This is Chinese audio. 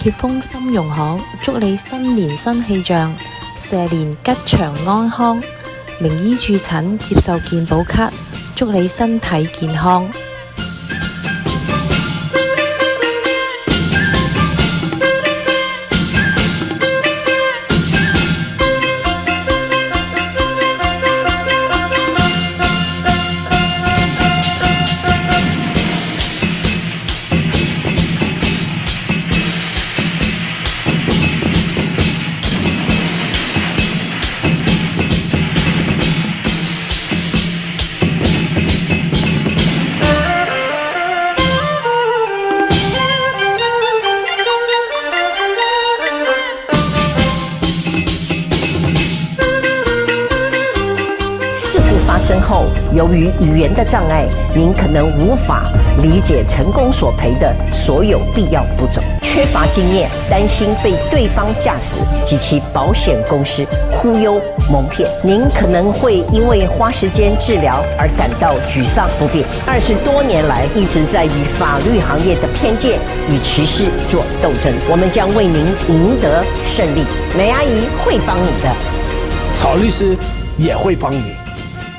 協豐心容行祝你新年新氣象，蛇年吉祥安康。名醫駐診接受健保卡，祝你身體健康。发生后，由于语言的障碍，您可能无法理解成功所赔的所有必要步骤，缺乏经验，担心被对方驾驶及其保险公司忽悠蒙骗，您可能会因为花时间治疗而感到沮丧不便。20多年来，一直在与法律行业的偏见与歧视做斗争，我们将为您赢得胜利。梅阿姨会帮你的，曹律师也会帮你。